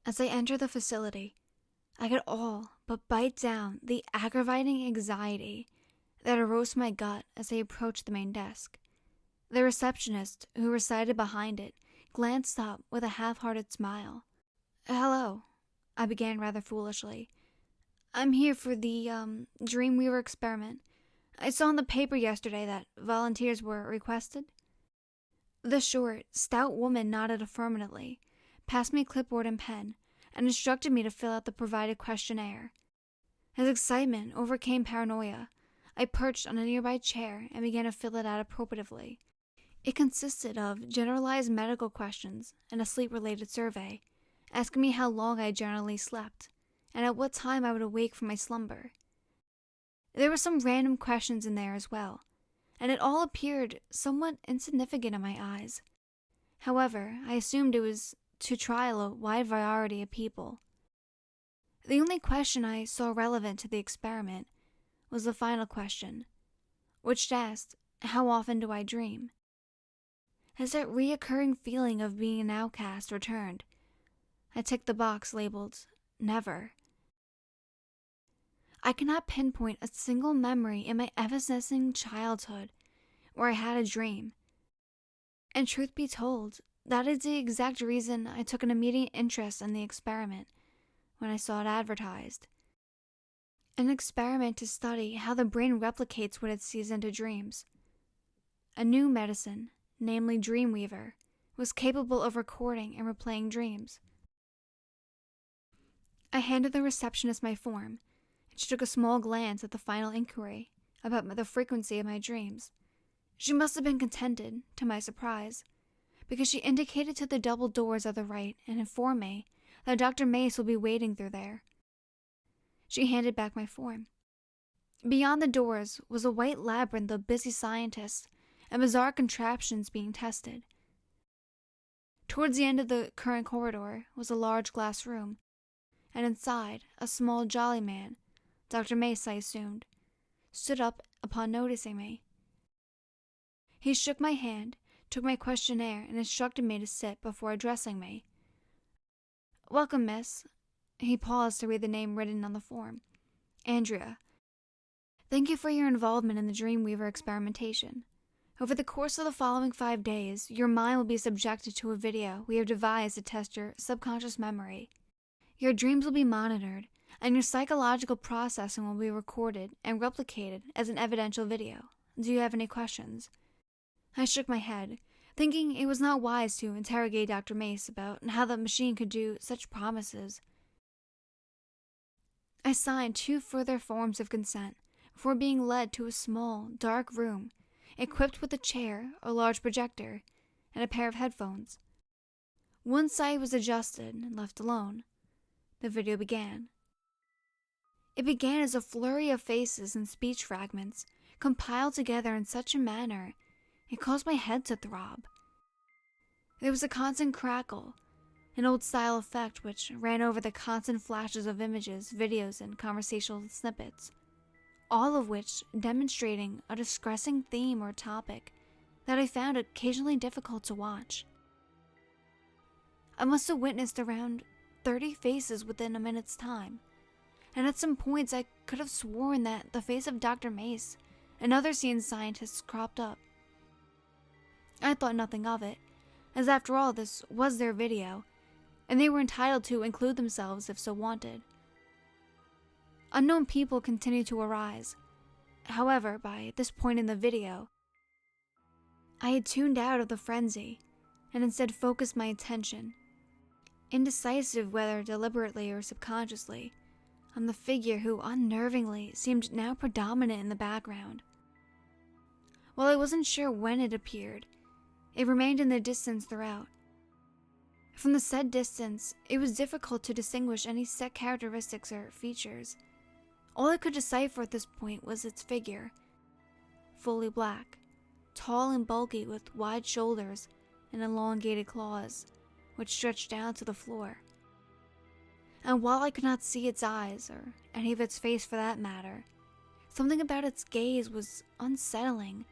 As I entered the facility, I could all but bite down the aggravating anxiety that arose from my gut as I approached the main desk. The receptionist, who resided behind it, glanced up with a half-hearted smile. "Hello," I began rather foolishly. "I'm here for the, Dreamweaver experiment. I saw in the paper yesterday that volunteers were requested." The short, stout woman nodded affirmatively, passed me clipboard and pen, and instructed me to fill out the provided questionnaire. As excitement overcame paranoia, I perched on a nearby chair and began to fill it out appropriately. It consisted of generalized medical questions and a sleep-related survey, asking me how long I generally slept, and at what time I would awake from my slumber. There were some random questions in there as well, and it all appeared somewhat insignificant in my eyes. However, I assumed it was to trial a wide variety of people. The only question I saw relevant to the experiment was the final question, which asked, "How often do I dream?" As that reoccurring feeling of being an outcast returned, I ticked the box labeled "Never." I cannot pinpoint a single memory in my evanescing childhood where I had a dream. And truth be told, that is the exact reason I took an immediate interest in the experiment when I saw it advertised. An experiment to study how the brain replicates what it sees into dreams. A new medicine, namely Dreamweaver, was capable of recording and replaying dreams. I handed the receptionist my form, and she took a small glance at the final inquiry about the frequency of my dreams. She must have been contented, to my surprise, because she indicated to the double doors at the right and informed me that Dr. Mace will be waiting through there. She handed back my form. Beyond the doors was a white labyrinth of busy scientists and bizarre contraptions being tested. Towards the end of the current corridor was a large glass room, and inside, a small jolly man, Dr. Mace I assumed, stood up upon noticing me. He shook my hand, took my questionnaire, and instructed me to sit before addressing me. "Welcome, miss." He paused to read the name written on the form. "Andrea. Thank you for your involvement in the Dreamweaver experimentation. Over the course of the following 5 days, your mind will be subjected to a video we have devised to test your subconscious memory. Your dreams will be monitored, and your psychological processing will be recorded and replicated as an evidential video. Do you have any questions?" I shook my head, thinking it was not wise to interrogate Dr. Mace about how the machine could do such promises. I signed 2 further forms of consent before being led to a small, dark room equipped with a chair, a large projector, and a pair of headphones. One side was adjusted and left alone. The video began. It began as a flurry of faces and speech fragments compiled together in such a manner it caused my head to throb. There was a constant crackle, an old-style effect which ran over the constant flashes of images, videos, and conversational snippets, all of which demonstrating a distressing theme or topic that I found occasionally difficult to watch. I must have witnessed around 30 faces within a minute's time, and at some points I could have sworn that the face of Dr. Mace and other senior scientists cropped up. I thought nothing of it, as after all this was their video, and they were entitled to include themselves if so wanted. Unknown people continued to arise. However, by this point in the video, I had tuned out of the frenzy and instead focused my attention, indecisive whether deliberately or subconsciously, on the figure who unnervingly seemed now predominant in the background. While I wasn't sure when it appeared, it remained in the distance throughout. From the said distance, it was difficult to distinguish any set characteristics or features. All I could decipher at this point was its figure. Fully black, tall and bulky with wide shoulders and elongated claws, which stretched down to the floor. And while I could not see its eyes, or any of its face for that matter, something about its gaze was unsettling,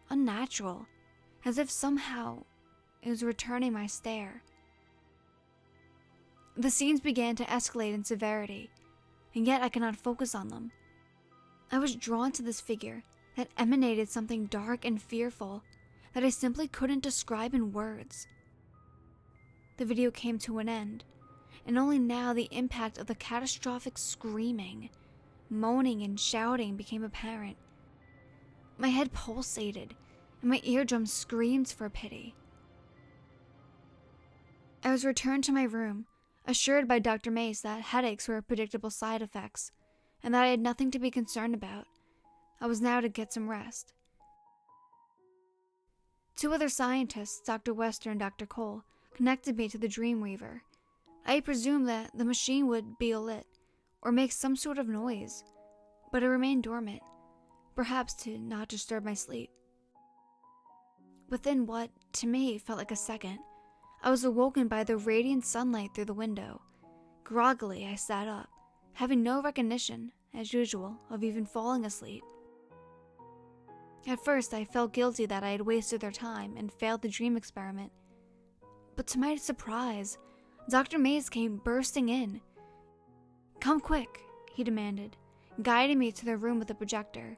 unnatural, as if somehow it was returning my stare. The scenes began to escalate in severity, and yet I could not focus on them. I was drawn to this figure that emanated something dark and fearful that I simply couldn't describe in words. The video came to an end, and only now the impact of the catastrophic screaming, moaning, and shouting became apparent. My head pulsated, and my eardrums screamed for pity. I was returned to my room, assured by Dr. Mace that headaches were predictable side effects, and that I had nothing to be concerned about. I was now to get some rest. 2 other scientists, Dr. Wester and Dr. Cole, connected me to the Dreamweaver. I presumed that the machine would be lit, or make some sort of noise, but it remained dormant, perhaps to not disturb my sleep. Within what, to me, felt like a second, I was awoken by the radiant sunlight through the window. Groggily, I sat up, having no recognition, as usual, of even falling asleep. At first, I felt guilty that I had wasted their time and failed the dream experiment. But to my surprise, Dr. Mace came bursting in. "Come quick," he demanded, guiding me to the room with the projector.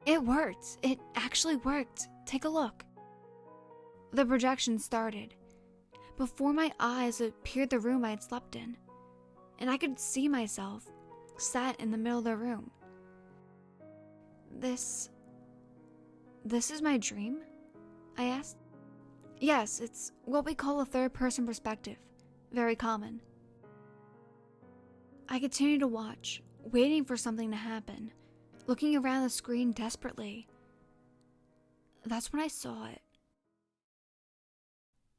"It worked. It actually worked. Take a look." The projection started. Before my eyes appeared the room I had slept in, and I could see myself, sat in the middle of the room. This is my dream?" I asked. "Yes, it's what we call a third-person perspective. Very common." I continued to watch, waiting for something to happen, looking around the screen desperately. That's when I saw it.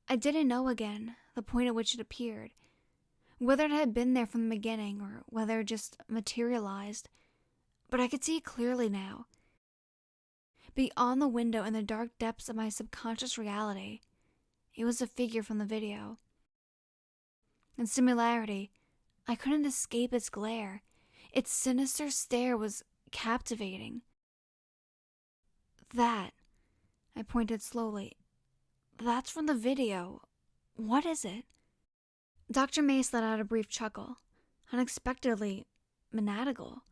I didn't know again the point at which it appeared, whether it had been there from the beginning or whether it just materialized, but I could see it clearly now. Beyond the window in the dark depths of my subconscious reality, it was a figure from the video. In similarity, I couldn't escape its glare. Its sinister stare was captivating. "That," I pointed slowly, "that's from the video. What is it?" Dr. Mace let out a brief chuckle, unexpectedly maniacal.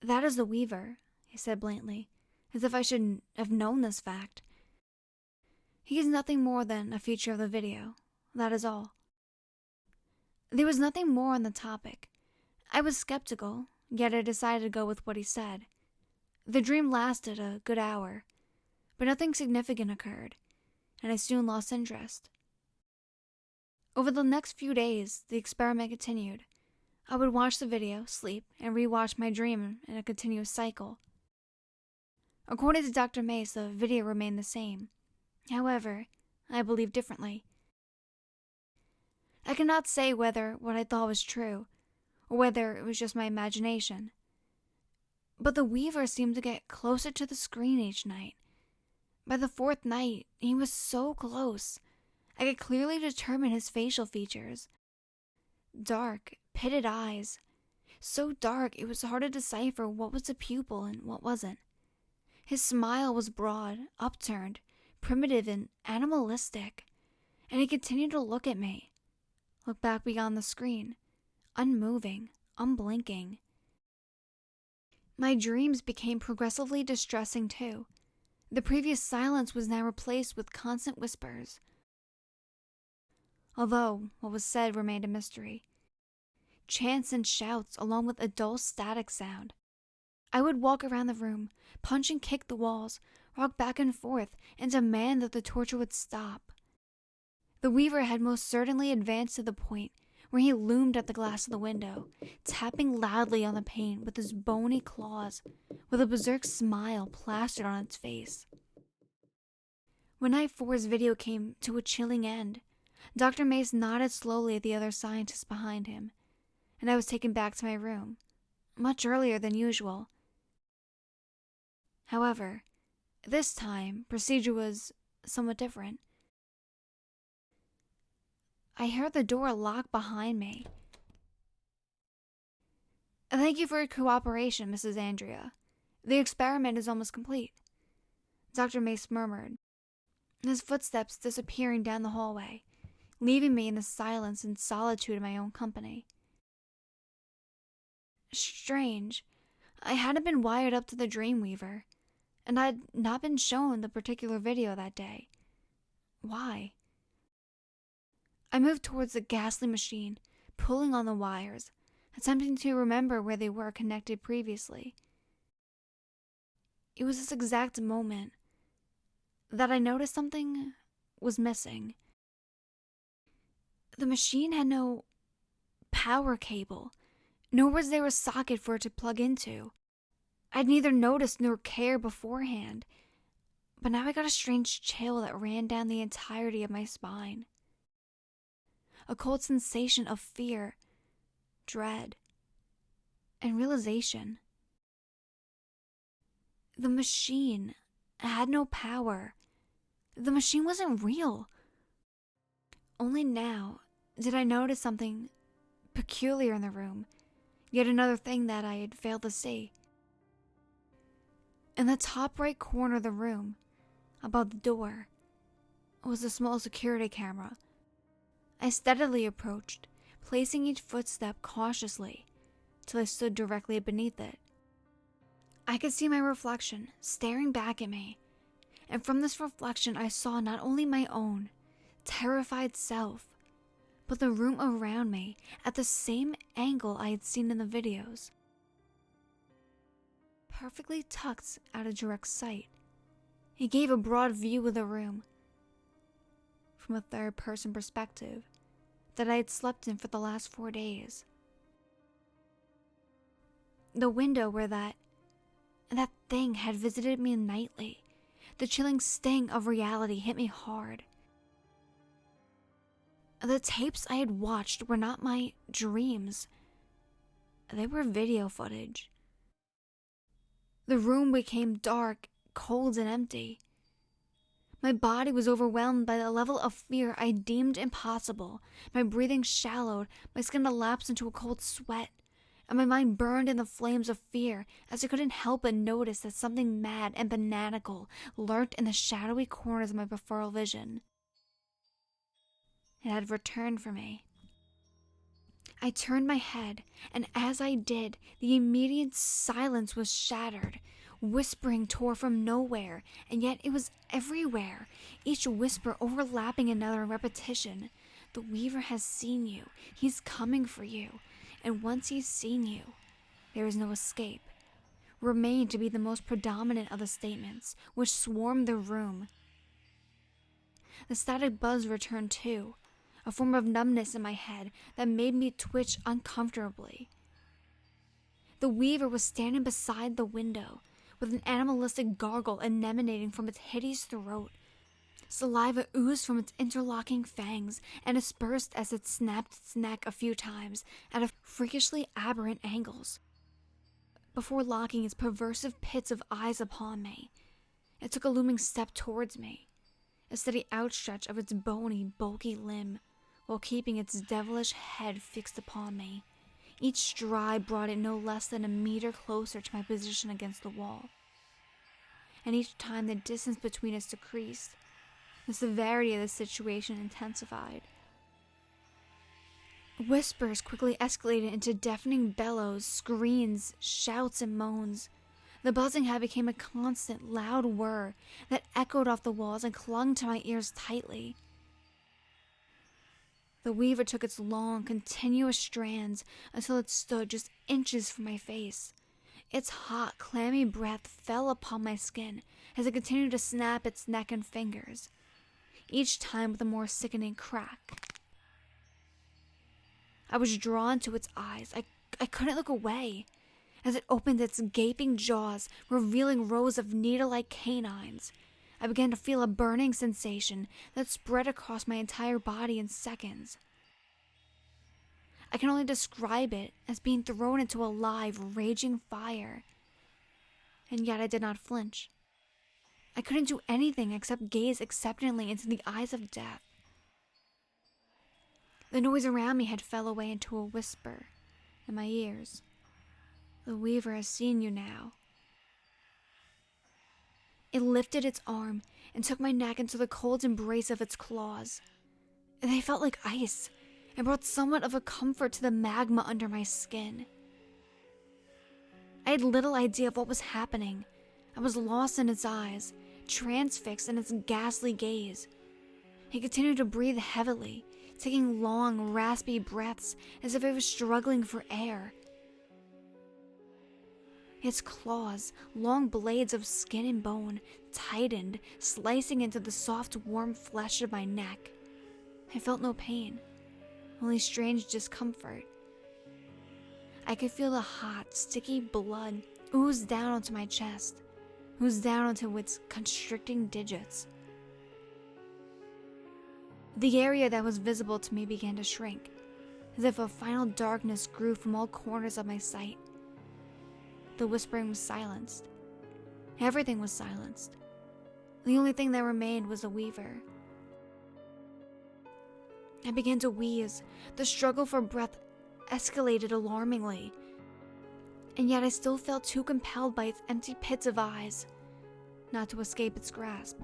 "That is the Weaver," he said blandly, as if I should have known this fact. "He is nothing more than a feature of the video. That is all." There was nothing more on the topic. I was skeptical, yet I decided to go with what he said. The dream lasted a good hour, but nothing significant occurred, and I soon lost interest. Over the next few days, the experiment continued. I would watch the video, sleep, and rewatch my dream in a continuous cycle. According to Dr. Mace, the video remained the same. However, I believe differently. I cannot say whether what I thought was true, or whether it was just my imagination. But the Weaver seemed to get closer to the screen each night. By the 4th night, he was so close, I could clearly determine his facial features. Dark, pitted eyes. So dark it was hard to decipher what was a pupil and what wasn't. His smile was broad, upturned, primitive, and animalistic, and he continued to look at me. Look back beyond the screen, unmoving, unblinking. My dreams became progressively distressing too. The previous silence was now replaced with constant whispers, although what was said remained a mystery. Chants and shouts along with a dull static sound. I would walk around the room, punch and kick the walls, rock back and forth, and demand that the torture would stop. The Weaver had most certainly advanced to the point where he loomed at the glass of the window, tapping loudly on the pane with his bony claws, with a berserk smile plastered on its face. When Night 4's video came to a chilling end, Dr. Mace nodded slowly at the other scientists behind him, and I was taken back to my room, much earlier than usual. However, this time, procedure was somewhat different. I heard the door lock behind me. "Thank you for your cooperation, Mrs. Andrea. The experiment is almost complete," Dr. Mace murmured, his footsteps disappearing down the hallway, leaving me in the silence and solitude of my own company. Strange. I hadn't been wired up to the Dreamweaver, and I'd not been shown the particular video that day. Why? I moved towards the ghastly machine, pulling on the wires, attempting to remember where they were connected previously. It was this exact moment that I noticed something was missing. The machine had no power cable, nor was there a socket for it to plug into. I'd neither noticed nor cared beforehand, but now I got a strange chill that ran down the entirety of my spine. A cold sensation of fear, dread, and realization. The machine had no power. The machine wasn't real. Only now did I notice something peculiar in the room, yet another thing that I had failed to see. In the top right corner of the room, above the door, was a small security camera. I steadily approached, placing each footstep cautiously, till I stood directly beneath it. I could see my reflection staring back at me, and from this reflection I saw not only my own terrified self, but the room around me at the same angle I had seen in the videos. Perfectly tucked out of direct sight, it gave a broad view of the room, from a third-person perspective that I had slept in for the last 4 days. The window where that thing had visited me nightly, the chilling sting of reality hit me hard. The tapes I had watched were not my dreams. They were video footage. The room became dark, cold, and empty. My body was overwhelmed by the level of fear I deemed impossible. My breathing shallowed, my skin elapsed into a cold sweat, and my mind burned in the flames of fear as I couldn't help but notice that something mad and bananical lurked in the shadowy corners of my peripheral vision. It had returned for me. I turned my head, and as I did, the immediate silence was shattered. Whispering tore from nowhere, and yet it was everywhere, each whisper overlapping another in repetition. The Weaver has seen you. He's coming for you. And once he's seen you, there is no escape. Remained to be the most predominant of the statements, which swarmed the room. The static buzz returned too, a form of numbness in my head that made me twitch uncomfortably. The Weaver was standing beside the window, with an animalistic gargle emanating from its hideous throat. Saliva oozed from its interlocking fangs and dispersed as it snapped its neck a few times at freakishly aberrant angles, before locking its perversive pits of eyes upon me. It took a looming step towards me, a steady outstretch of its bony, bulky limb, while keeping its devilish head fixed upon me. Each stride brought it no less than a meter closer to my position against the wall. And each time the distance between us decreased, the severity of the situation intensified. Whispers quickly escalated into deafening bellows, screams, shouts, and moans. The buzzing had become a constant, loud whir that echoed off the walls and clung to my ears tightly. The Weaver took its long, continuous strands until it stood just inches from my face. Its hot, clammy breath fell upon my skin as it continued to snap its neck and fingers, each time with a more sickening crack. I was drawn to its eyes. I couldn't look away as it opened its gaping jaws, revealing rows of needle-like canines. I began to feel a burning sensation that spread across my entire body in seconds. I can only describe it as being thrown into a live, raging fire. And yet I did not flinch. I couldn't do anything except gaze acceptantly into the eyes of death. The noise around me had fell away into a whisper in my ears. The Weaver has seen you now. It lifted its arm and took my neck into the cold embrace of its claws. They felt like ice and brought somewhat of a comfort to the magma under my skin. I had little idea of what was happening. I was lost in its eyes, transfixed in its ghastly gaze. He continued to breathe heavily, taking long, raspy breaths as if it was struggling for air. Its claws, long blades of skin and bone, tightened, slicing into the soft, warm flesh of my neck. I felt no pain, only strange discomfort. I could feel the hot, sticky blood ooze down onto my chest, ooze down onto its constricting digits. The area that was visible to me began to shrink, as if a final darkness grew from all corners of my sight. The whispering was silenced. Everything was silenced. The only thing that remained was the Weaver. I began to wheeze. The struggle for breath escalated alarmingly, and yet I still felt too compelled by its empty pits of eyes not to escape its grasp.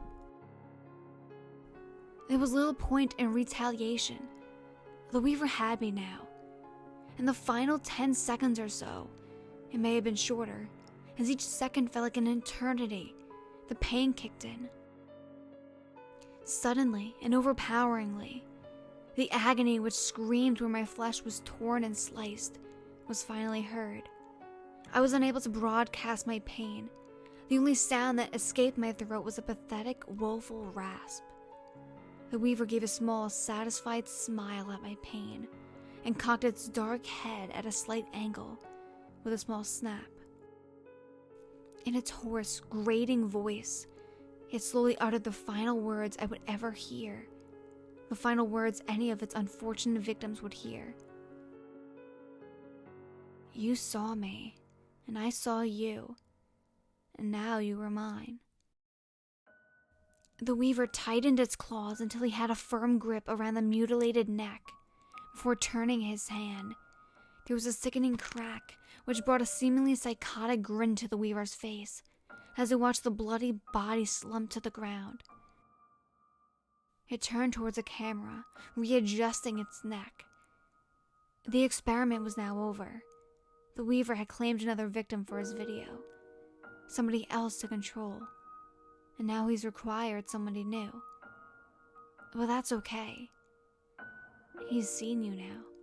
There was little point in retaliation. The Weaver had me now. In the final 10 seconds or so, it may have been shorter, as each second felt like an eternity, the pain kicked in. Suddenly and overpoweringly, the agony which screamed where my flesh was torn and sliced was finally heard. I was unable to broadcast my pain. The only sound that escaped my throat was a pathetic, woeful rasp. The Weaver gave a small, satisfied smile at my pain and cocked its dark head at a slight angle with a small snap. In its hoarse, grating voice, it slowly uttered the final words I would ever hear. The final words any of its unfortunate victims would hear. You saw me, and I saw you, and now you were mine. The Weaver tightened its claws until he had a firm grip around the mutilated neck. Before turning his hand, there was a sickening crack, which brought a seemingly psychotic grin to the Weaver's face as he watched the bloody body slump to the ground. It turned towards a camera, readjusting its neck. The experiment was now over. The Weaver had claimed another victim for his video, somebody else to control, and now he's required somebody new. But that's okay. He's seen you now.